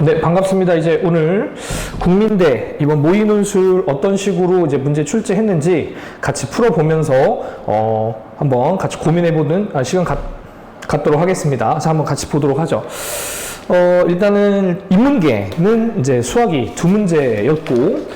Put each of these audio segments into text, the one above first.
네, 반갑습니다. 이제 오늘 국민대 이번 모의논술 어떤 식으로 이제 문제 출제했는지 같이 풀어보면서 한번 같이 고민해보는 시간 갖도록 하겠습니다. 자, 한번 같이 보도록 하죠. 일단은 인문계는 이제 수학이 2문제였고,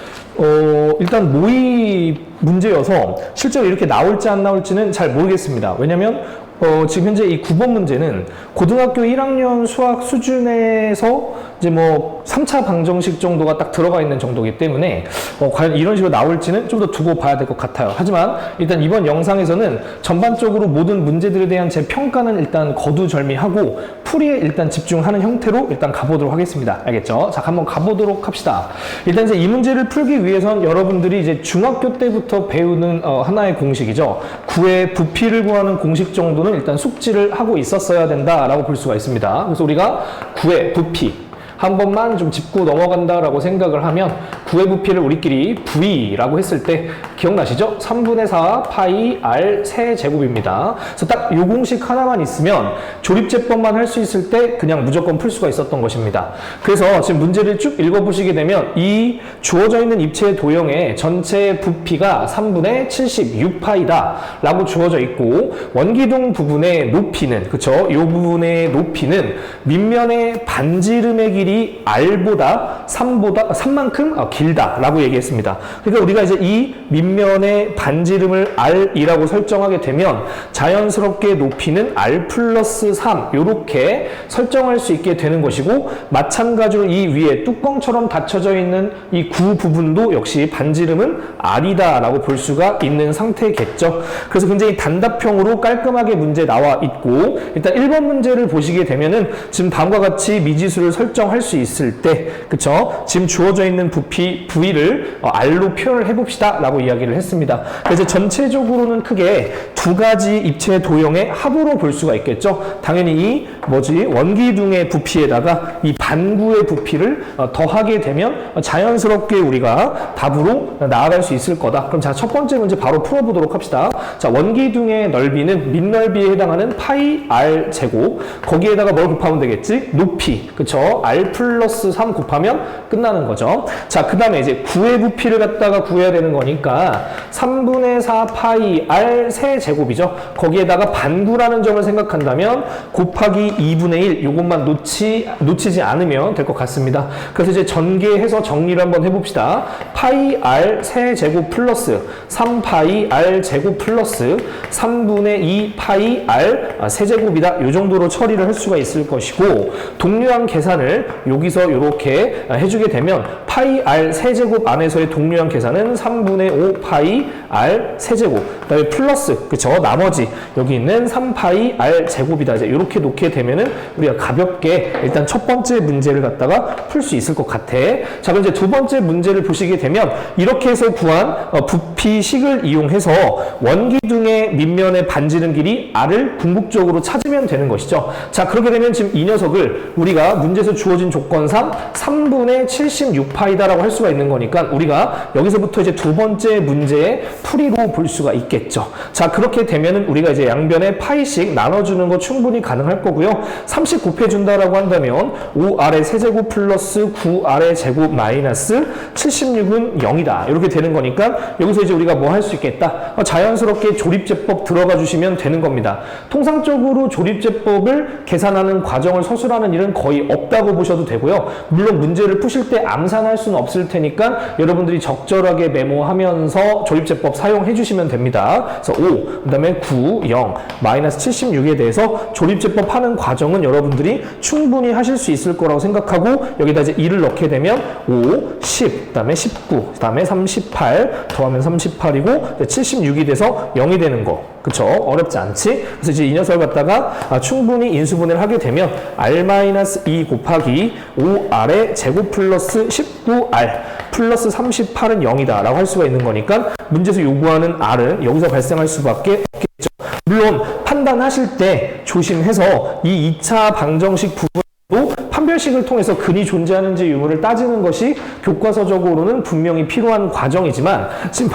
일단 모의 문제여서 실제로 이렇게 나올지 안 나올지는 잘 모르겠습니다. 왜냐면 지금 현재 이 9번 문제는 고등학교 1학년 수학 수준에서 이제 뭐 3차 방정식 정도가 딱 들어가 있는 정도이기 때문에 과연 이런 식으로 나올지는 좀 더 두고 봐야 될 것 같아요. 하지만 일단 이번 영상에서는 전반적으로 모든 문제들에 대한 제 평가는 일단 거두절미하고 풀이에 일단 집중하는 형태로 일단 가보도록 하겠습니다. 알겠죠? 자, 한번 가보도록 합시다. 일단 이제 이 문제를 풀기 위해선 여러분들이 이제 중학교 때부터 배우는 하나의 공식이죠. 9의 부피를 구하는 공식 정도는 일단 숙지를 하고 있었어야 된다라고 볼 수가 있습니다. 그래서 우리가 9의 부피 한 번만 좀 짚고 넘어간다라고 생각을 하면 9의 부피를 우리끼리 V라고 했을 때 기억나시죠? 3분의 4 파이 R 세제곱입니다. 그래서 딱 이 공식 하나만 있으면 조립제법만 할 수 있을 때 그냥 무조건 풀 수가 있었던 것입니다. 그래서 지금 문제를 쭉 읽어보시게 되면 이 주어져 있는 입체의 도형의 전체 부피가 3분의 76파이다 라고 주어져 있고, 원기둥 부분의 높이는, 그쵸? 이 부분의 높이는 밑면의 반지름의 길이 R보다 3만큼 길다 라고 얘기했습니다. 그러니까 우리가 이제 이 밑면의 반지름을 R이라고 설정하게 되면 자연스럽게 높이는 R 플러스 3 이렇게 설정할 수 있게 되는 것이고, 마찬가지로 이 위에 뚜껑처럼 닫혀져 있는 이 구 부분도 역시 반지름은 R이다 라고 볼 수가 있는 상태겠죠. 그래서 굉장히 단답형으로 깔끔하게 문제 나와 있고, 일단 1번 문제를 보시게 되면은 지금 다음과 같이 미지수를 설정할 수 있을 때, 그쵸? 지금 주어져 있는 부피 V를 R로 표현을 해봅시다 라고 이야기를 했습니다. 그래서 전체적으로는 크게 두 가지 입체 도형의 합으로 볼 수가 있겠죠. 당연히 이 원기둥의 부피에다가 이 반구의 부피를 더하게 되면 자연스럽게 우리가 답으로 나아갈 수 있을 거다. 그럼 자, 첫 번째 문제 바로 풀어보도록 합시다. 자, 원기둥의 넓이는 밑넓이에 해당하는 파이 R 제곱, 거기에다가 뭘 곱하면 되겠지? 높이, 그쵸? R 플러스 3 곱하면 끝나는 거죠. 자, 그 다음에 이제 9의 부피를 갖다가 구해야 되는 거니까 3분의 4 파이 R 세제곱이죠. 거기에다가 반구라는 점을 생각한다면 곱하기 2분의 1 요것만 놓치지 않으면 될 것 같습니다. 그래서 이제 전개해서 정리를 한번 해봅시다. 파이 R 세제곱 플러스 3파이 R 제곱 플러스 3분의 2 파이 R 세제곱이다. 요 정도로 처리를 할 수가 있을 것이고, 동류항 계산을 여기서 이렇게 해주게 되면 파이 R 세제곱 안에서의 동류항 계산은 3분의 5 파이 R 세제곱, 그 다음에 플러스, 그쵸? 나머지 여기 있는 3파이 R 제곱이다. 이제 이렇게 놓게 되면은 우리가 가볍게 일단 첫 번째 문제를 갖다가 풀 수 있을 것 같아. 자, 그럼 이제 두 번째 문제를 보시게 되면 이렇게 해서 구한 부피식을 이용해서 원기둥의 밑면의 반지름 길이 R을 궁극적으로 찾으면 되는 것이죠. 자, 그렇게 되면 지금 이 녀석을 우리가 문제에서 주어진 조건상 3분의 76파이다라고 할 수가 있는 거니까 우리가 여기서부터 이제 두 번째 문제의 풀이로 볼 수가 있겠죠. 자, 그렇게 되면은 우리가 이제 양변에 파이씩 나눠주는 거 충분히 가능할 거고요. 30 곱해준다라고 한다면 5R의 세제곱 플러스 9R의 제곱 마이너스 76은 0이다. 이렇게 되는 거니까 여기서 이제 우리가 뭐 할 수 있겠다? 자연스럽게 조립제법 들어가 주시면 되는 겁니다. 통상적으로 조립제법을 계산하는 과정을 서술하는 일은 거의 없다고 보셔도 되고요. 물론 문제를 푸실 때 암산할 수는 없을 테니까 여러분들이 적절하게 메모하면서 조립제법 사용해 주시면 됩니다. 그래서 5, 그 다음에 9, 0, 마이너스 76에 대해서 조립제법 하는 과정은 여러분들이 충분히 하실 수 있을 거라고 생각하고, 여기다 이제 2를 넣게 되면 5, 10, 그 다음에 19, 그 다음에 38, 더하면 38이고 76이 돼서 0이 되는 거. 그쵸? 어렵지 않지? 그래서 이제 이 녀석을 갖다가 충분히 인수분해를 하게 되면 R-2 곱하기 5R의 제곱 플러스 19R 플러스 38은 0이다 라고 할 수가 있는 거니까 문제에서 요구하는 R은 여기서 발생할 수밖에 없겠죠. 물론 판단하실 때 조심해서 이 2차 방정식 부분도 판별식을 통해서 근이 존재하는지 유무를 따지는 것이 교과서적으로는 분명히 필요한 과정이지만 지금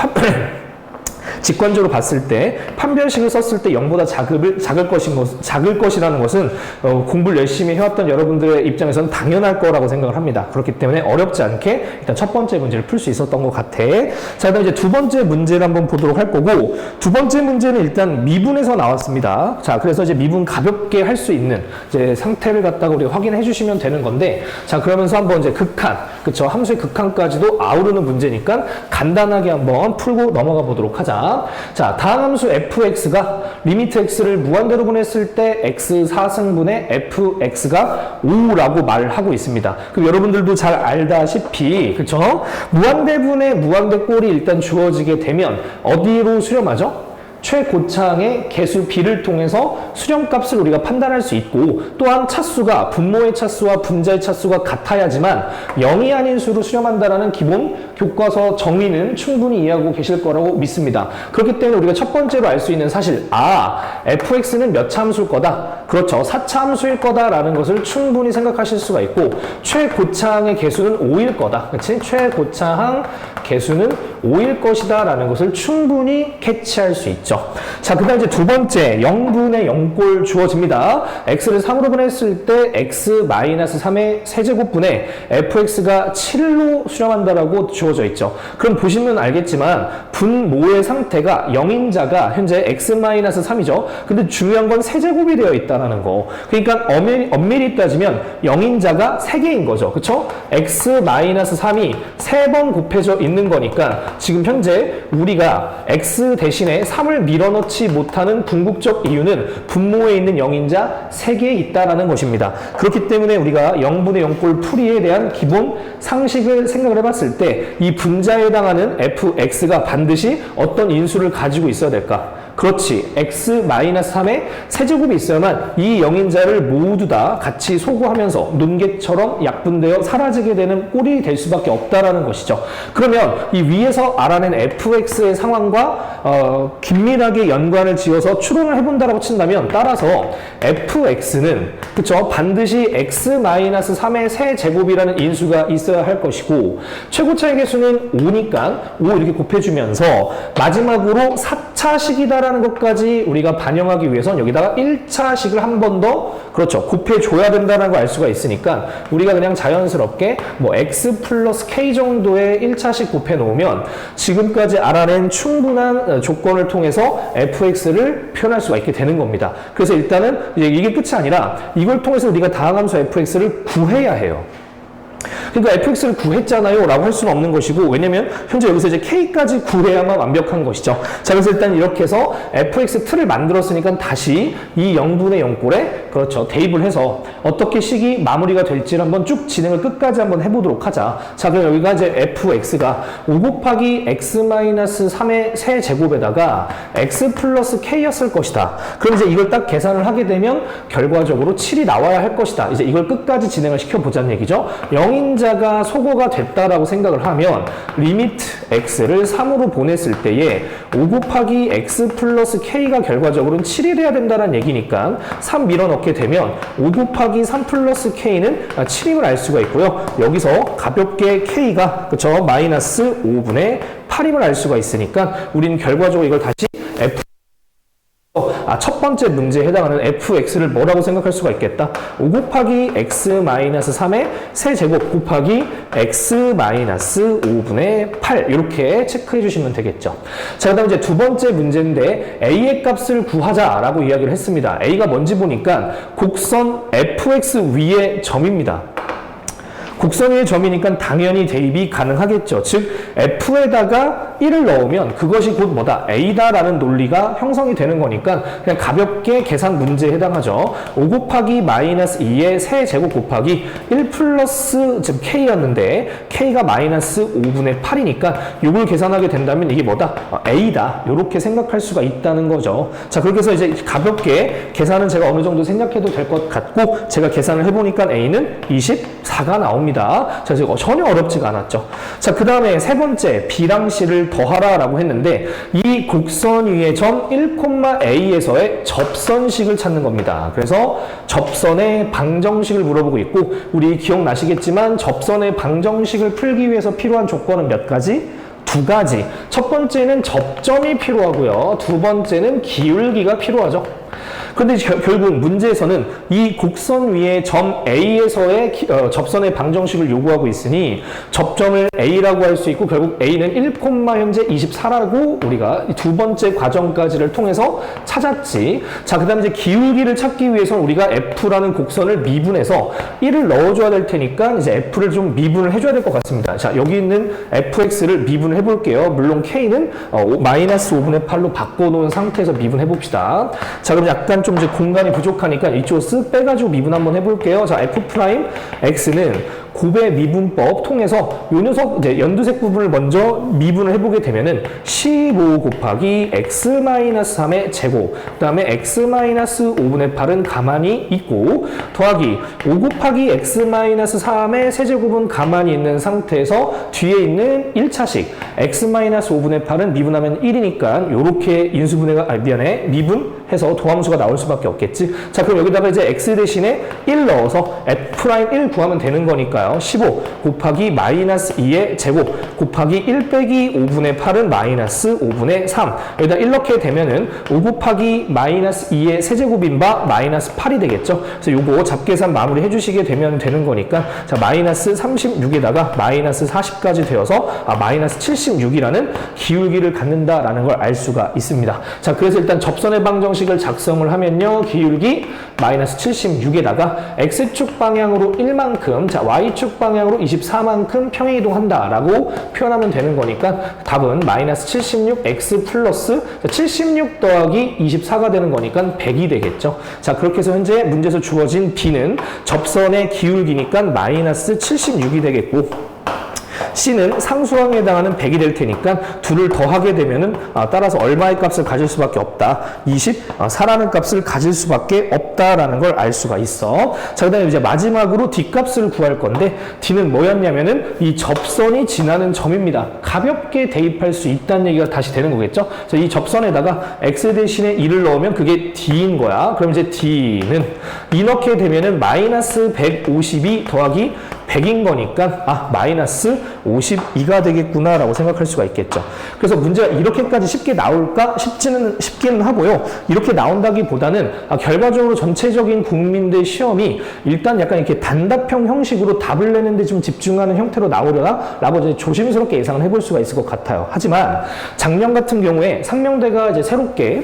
직관적으로 봤을 때 판별식을 썼을 때 0보다 작을 것이라는 것은 공부를 열심히 해왔던 여러분들의 입장에서는 당연할 거라고 생각을 합니다. 그렇기 때문에 어렵지 않게 일단 첫 번째 문제를 풀 수 있었던 것 같아. 자, 그다음 이제 두 번째 문제를 한번 보도록 할 거고, 두 번째 문제는 일단 미분에서 나왔습니다. 자, 그래서 이제 미분 가볍게 할 수 있는 이제 상태를 갖다가 우리가 확인해 주시면 되는 건데, 자, 그러면서 한번 이제 극한, 그쵸? 함수의 극한까지도 아우르는 문제니까 간단하게 한번 풀고 넘어가 보도록 하자. 자, 다음 함수 fx가 리미트 x를 무한대로 보냈을 때 x 4승분의 fx가 5라고 말을 하고 있습니다. 그럼 여러분들도 잘 알다시피, 그쵸? 무한대분의 무한대꼴이 일단 주어지게 되면 어디로 수렴하죠? 최고차항의 개수 b를 통해서 수렴값을 우리가 판단할 수 있고, 또한 차수가 분모의 차수와 분자의 차수가 같아야지만 0이 아닌 수로 수렴한다라는 기본 교과서 정의는 충분히 이해하고 계실 거라고 믿습니다. 그렇기 때문에 우리가 첫 번째로 알 수 있는 사실, fx는 몇 차 함수일 거다? 그렇죠. 4차 함수일 거다라는 것을 충분히 생각하실 수가 있고, 최고차항의 개수는 5일 거다. 그치? 최고차항 개수는 5일 것이다 라는 것을 충분히 캐치할 수 있죠. 자, 그 다음 이제 두 번째 0분의 0꼴 주어집니다. x를 3으로 보냈을 때 x-3의 세제곱분의 fx가 7로 수렴한다라고 주어져 있죠. 그럼 보시면 알겠지만 분모의 상태가 0인자가 현재 x-3이죠. 근데 중요한 건 세제곱이 되어 있다는 거. 그러니까 엄밀히 따지면 0인자가 3개인 거죠. 그쵸? x-3이 3번 곱해져 있는 거니까 지금 현재 우리가 x 대신에 3을 밀어넣지 못하는 궁극적 이유는 분모에 있는 0인자 3개에 있다라는 것입니다. 그렇기 때문에 우리가 0분의 0꼴 풀이에 대한 기본 상식을 생각을 해봤을 때 이 분자에 해당하는 fx가 반드시 어떤 인수를 가지고 있어야 될까? 그렇지. x-3의 세제곱이 있어야만 이 0인자를 모두 다 같이 소구하면서 논개처럼 약분되어 사라지게 되는 꼴이 될 수밖에 없다라는 것이죠. 그러면 이 위에서 알아낸 fx의 상황과 긴밀하게 연관을 지어서 추론을 해본다라고 친다면, 따라서 fx는 그쵸? 반드시 x-3의 세제곱이라는 인수가 있어야 할 것이고, 최고차의 개수는 5니까 5 이렇게 곱해주면서 마지막으로 4차식이다라는 것까지 우리가 반영하기 위해서는 여기다가 1차식을 한 번 더 그렇죠 곱해줘야 된다는 걸 알 수가 있으니까 우리가 그냥 자연스럽게 뭐 x 플러스 k 정도의 1차식 곱해 놓으면 지금까지 알아낸 충분한 조건을 통해서 fx를 표현할 수가 있게 되는 겁니다. 그래서 일단은 이게 끝이 아니라 이걸 통해서 우리가 다항 함수 fx를 구해야 해요. 그러니까 fx를 구했잖아요 라고 할 수는 없는 것이고, 왜냐면 현재 여기서 이제 k까지 구해야만 완벽한 것이죠. 자, 그래서 일단 이렇게 해서 fx 틀을 만들었으니까 다시 이 0분의 0꼴에 그렇죠 대입을 해서 어떻게 식이 마무리가 될지를 한번 쭉 진행을 끝까지 한번 해보도록 하자. 자, 그럼 여기가 이제 fx가 5 곱하기 x-3의 세제곱에다가 x 플러스 k였을 것이다. 그럼 이제 이걸 딱 계산을 하게 되면 결과적으로 7이 나와야 할 것이다. 이제 이걸 끝까지 진행을 시켜보자는 얘기죠. 0인자가 소거가 됐다라고 생각을 하면 리미트 x를 3으로 보냈을 때에 5 곱하기 x 플러스 k가 결과적으로는 7이 돼야 된다는 얘기니까 3 밀어넣게 되면 5 곱하기 3 플러스 k는 7임을 알 수가 있고요. 여기서 가볍게 k가 그쵸 마이너스 5분의 8임을 알 수가 있으니까 우리는 결과적으로 이걸 다시 첫 번째 문제에 해당하는 fx를 뭐라고 생각할 수가 있겠다? 5 곱하기 x-3의 세제곱 곱하기 x-5분의 8 이렇게 체크해 주시면 되겠죠. 자, 그 다음 이제 두 번째 문제인데 a의 값을 구하자라고 이야기를 했습니다. a가 뭔지 보니까 곡선 fx 위의 점입니다. 곡선 위의 점이니까 당연히 대입이 가능하겠죠. 즉 f에다가 1을 넣으면 그것이 곧 뭐다? a다라는 논리가 형성이 되는 거니까 그냥 가볍게 계산 문제에 해당하죠. 5 곱하기 마이너스 2의 세제곱 곱하기 1 플러스 지금 k였는데 k가 마이너스 5분의 8이니까 이걸 계산하게 된다면 이게 뭐다? a다. 이렇게 생각할 수가 있다는 거죠. 자, 그렇게 해서 이제 가볍게 계산은 제가 어느 정도 생각해도 될 것 같고, 제가 계산을 해보니까 a는 24가 나옵니다. 자, 전혀 어렵지가 않았죠. 자, 그 다음에 세 번째 b랑 c를 더하라 라고 했는데 이 곡선 위의 점 1,a에서의 접선식을 찾는 겁니다. 그래서 접선의 방정식을 물어보고 있고, 우리 기억나시겠지만 접선의 방정식을 풀기 위해서 필요한 조건은 몇 가지? 두 가지. 첫 번째는 접점이 필요하고요. 두 번째는 기울기가 필요하죠. 그런데 결국 문제에서는 이 곡선 위에 점 A에서의 접선의 방정식을 요구하고 있으니 접점을 A라고 할 수 있고 결국 A는 1, 현재 24라고 우리가 두 번째 과정까지를 통해서 찾았지. 자, 그 다음에 이제 기울기를 찾기 위해서는 우리가 F라는 곡선을 미분해서 1을 넣어줘야 될 테니까 이제 F를 좀 미분을 해줘야 될 것 같습니다. 자, 여기 있는 FX를 미분을 해볼게요. 물론 K는 마이너스 5분의 8로 바꿔놓은 상태에서 미분해 봅시다. 자, 그럼 약간 좀 이제 공간이 부족하니까 이쪽으로 쓱 빼가지고 미분 한번 해볼게요. 자, F'X는 곱의 미분법 통해서 요 녀석 이제 연두색 부분을 먼저 미분을 해보게 되면은 15 곱하기 x-3의 제곱, 그 다음에 x-5분의 8은 가만히 있고 더하기 5 곱하기 x-3의 세제곱은 가만히 있는 상태에서 뒤에 있는 1차식 x-5분의 8은 미분하면 1이니까 요렇게 인수분해가 미분해서 도함수가 나올 수밖에 없겠지. 자, 그럼 여기다가 이제 x 대신에 1 넣어서 F'1 구하면 되는 거니까요. 15 곱하기 마이너스 2의 제곱 곱하기 1 빼기 5분의 8은 마이너스 5분의 3. 여기다 1 넣게 되면은 5 곱하기 마이너스 2의 세제곱인 바 마이너스 8이 되겠죠. 그래서 요거 잡계산 마무리 해주시게 되면 되는 거니까 자, 마이너스 36에다가 마이너스 40까지 되어서 마이너스 76이라는 기울기를 갖는다라는 걸 알 수가 있습니다. 자, 그래서 일단 접선의 방정식을 작성을 하면요. 기울기 마이너스 76에다가 X축 방향으로 1만큼, 자, Y축 방향으로 24만큼 평행이동한다라고 표현하면 되는 거니까 답은 마이너스 76 X 플러스 76 더하기 24가 되는 거니까 100이 되겠죠. 자, 그렇게 해서 현재 문제에서 주어진 B는 접선의 기울기니까 마이너스 76이 되겠고 C는 상수항에 해당하는 100이 될 테니까 둘을 더하게 되면은 따라서 얼마의 값을 가질 수밖에 없다. 24라는 값을 가질 수밖에 없다라는 걸 알 수가 있어. 자, 그 다음에 이제 마지막으로 D값을 구할 건데 D는 뭐였냐면은 이 접선이 지나는 점입니다. 가볍게 대입할 수 있다는 얘기가 다시 되는 거겠죠. 그래서 이 접선에다가 X 대신에 2를 넣으면 그게 D인 거야. 그럼 이제 D는 2 넣게 되면은 마이너스 152 더하기 100인 거니까 마이너스 52가 되겠구나라고 생각할 수가 있겠죠. 그래서 문제가 이렇게까지 쉽게 나올까 싶기는 하고요. 이렇게 나온다기보다는 결과적으로 전체적인 국민대 시험이 일단 약간 이렇게 단답형 형식으로 답을 내는데 좀 집중하는 형태로 나오려나라고 이제 조심스럽게 예상을 해볼 수가 있을 것 같아요. 하지만 작년 같은 경우에 상명대가 이제 새롭게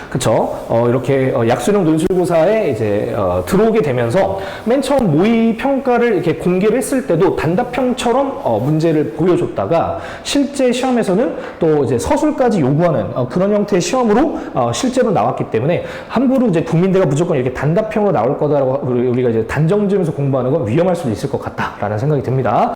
그쵸? 이렇게 약수령 논술고사에 이제 들어오게 되면서 맨 처음 모의 평가를 이렇게 공개를 했을 때도 단답형처럼 문제를 보여줬다가 실제 시험에서는 또 이제 서술까지 요구하는 그런 형태의 시험으로 실제로 나왔기 때문에 함부로 이제 국민대가 무조건 이렇게 단답형으로 나올 거다라고 우리가 이제 단정지으면서 공부하는 건 위험할 수도 있을 것 같다라는 생각이 듭니다.